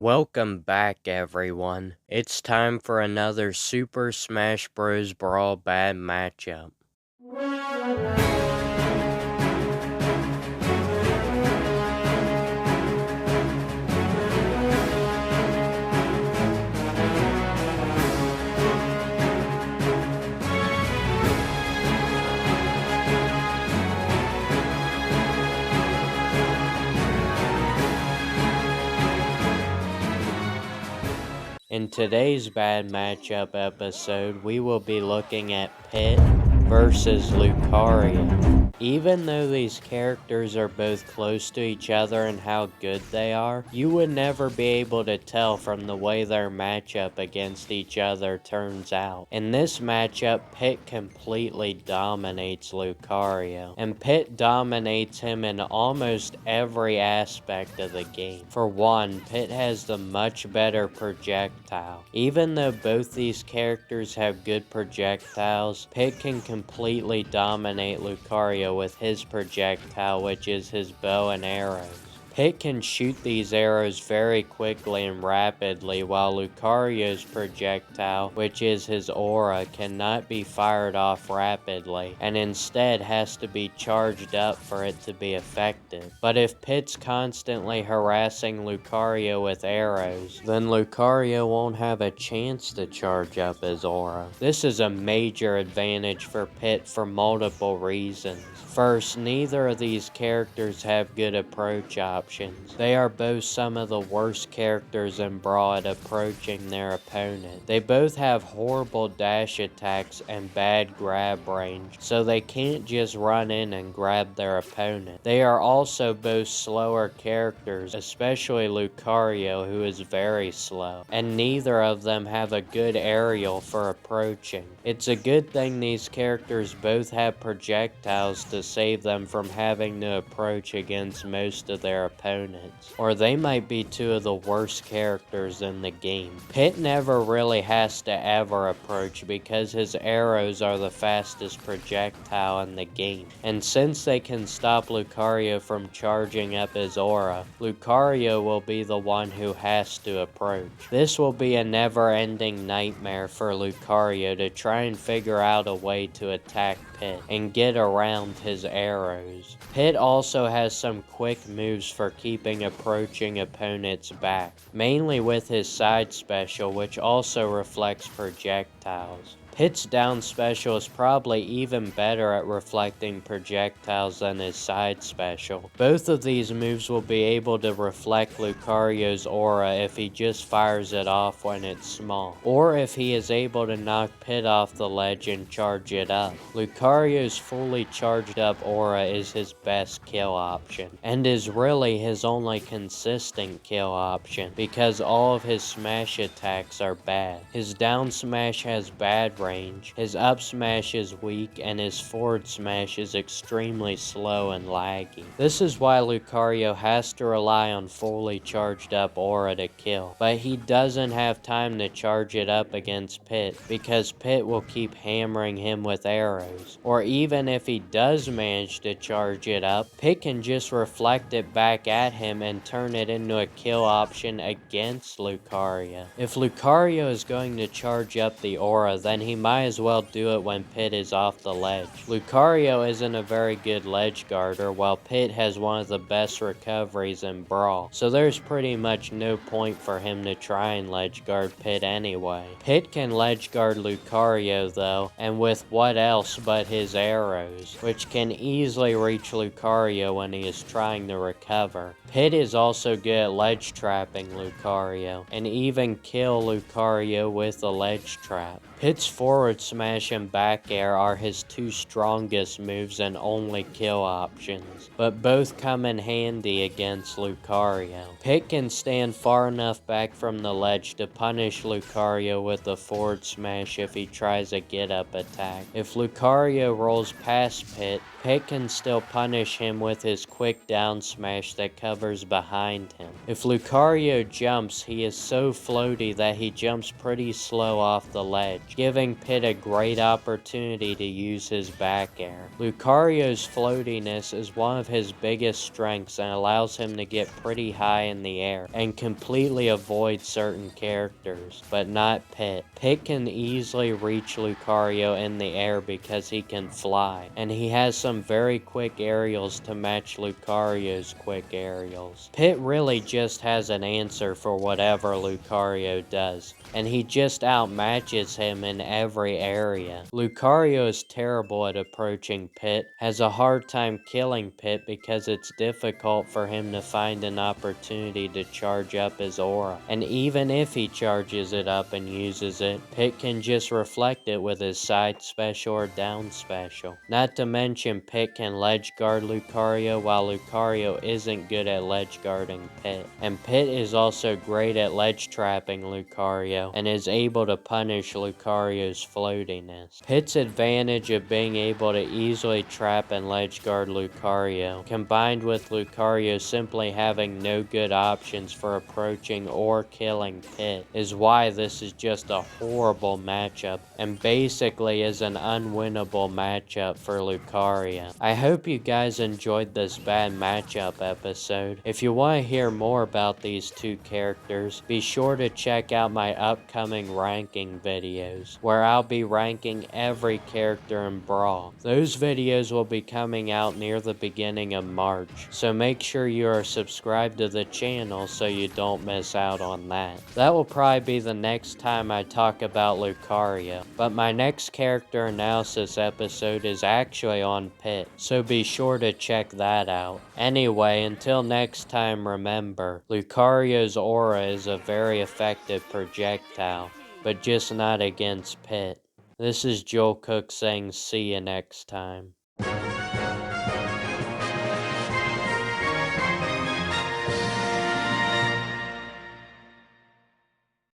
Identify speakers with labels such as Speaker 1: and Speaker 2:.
Speaker 1: Welcome back, everyone. It's time for another Super Smash Bros. Brawl Bad matchup. In today's bad matchup episode, we will be looking at Pit versus Lucario. Even though these characters are both close to each other and how good they are, you would never be able to tell from the way their matchup against each other turns out. In this matchup, Pit completely dominates Lucario, and Pit dominates him in almost every aspect of the game. For one, Pit has the much better projectile. Even though both these characters have good projectiles, Pit can completely dominate Lucario with his projectile, which is his bow and arrows. Pit can shoot these arrows very quickly and rapidly, while Lucario's projectile, which is his aura, cannot be fired off rapidly, and instead has to be charged up for it to be effective. But if Pit's constantly harassing Lucario with arrows, then Lucario won't have a chance to charge up his aura. This is a major advantage for Pit for multiple reasons. First, neither of these characters have good approach options. They are both some of the worst characters in Brawl at approaching their opponent. They both have horrible dash attacks and bad grab range, so they can't just run in and grab their opponent. They are also both slower characters, especially Lucario, who is very slow, and neither of them have a good aerial for approaching. It's a good thing these characters both have projectiles to save them from having to approach against most of their opponents, or they might be two of the worst characters in the game. Pit never really has to ever approach because his arrows are the fastest projectile in the game, and since they can stop Lucario from charging up his aura, Lucario will be the one who has to approach. This will be a never-ending nightmare for Lucario to try and figure out a way to attack Pit and get around his arrows. Pit also has some quick moves for keeping approaching opponents back, mainly with his side special, which also reflects projectiles. Pit's down special is probably even better at reflecting projectiles than his side special. Both of these moves will be able to reflect Lucario's aura if he just fires it off when it's small, or if he is able to knock Pit off the ledge and charge it up. Lucario's fully charged up aura is his best kill option, and is really his only consistent kill option, because all of his smash attacks are bad. His down smash has bad range, his up smash is weak, and his forward smash is extremely slow and laggy. This is why Lucario has to rely on fully charged up aura to kill, but he doesn't have time to charge it up against Pit, because Pit will keep hammering him with arrows. Or even if he does manage to charge it up, Pit can just reflect it back at him and turn it into a kill option against Lucario. If Lucario is going to charge up the aura, then he might as well do it when Pit is off the ledge. Lucario isn't a very good ledge guarder, while Pit has one of the best recoveries in Brawl, so there's pretty much no point for him to try and ledge guard Pit anyway. Pit can ledge guard Lucario though, and with what else but his arrows, which can easily reach Lucario when he is trying to recover. Pit is also good at ledge trapping Lucario, and even kill Lucario with a ledge trap. Pit's forward smash and back air are his two strongest moves and only kill options, but both come in handy against Lucario. Pit can stand far enough back from the ledge to punish Lucario with a forward smash if he tries a get-up attack. If Lucario rolls past Pit, Pit can still punish him with his quick down smash that covers hovers behind him. If Lucario jumps, he is so floaty that he jumps pretty slow off the ledge, giving Pit a great opportunity to use his back air. Lucario's floatiness is one of his biggest strengths and allows him to get pretty high in the air and completely avoid certain characters, but not Pit. Pit can easily reach Lucario in the air because he can fly, and he has some very quick aerials to match Lucario's quick aerials. Pit really just has an answer for whatever Lucario does, and he just outmatches him in every area. Lucario is terrible at approaching Pit, has a hard time killing Pit because it's difficult for him to find an opportunity to charge up his aura, and even if he charges it up and uses it, Pit can just reflect it with his side special or down special. Not to mention Pit can ledge guard Lucario while Lucario isn't good at ledge guarding Pit, and Pit is also great at ledge trapping Lucario and is able to punish Lucario's floatiness. Pit's advantage of being able to easily trap and ledge guard Lucario, combined with Lucario simply having no good options for approaching or killing Pit, is why this is just a horrible matchup and basically is an unwinnable matchup for Lucario. I hope you guys enjoyed this bad matchup episode. If you want to hear more about these two characters, be sure to check out my upcoming ranking videos, where I'll be ranking every character in Brawl. Those videos will be coming out near the beginning of March, so make sure you are subscribed to the channel so you don't miss out on that. That will probably be the next time I talk about Lucario, but my next character analysis episode is actually on Pit, so be sure to check that out. Anyway, until next time, remember, Lucario's aura is a very effective projectile, but just not against Pit. This is Joel Cook saying see you next time.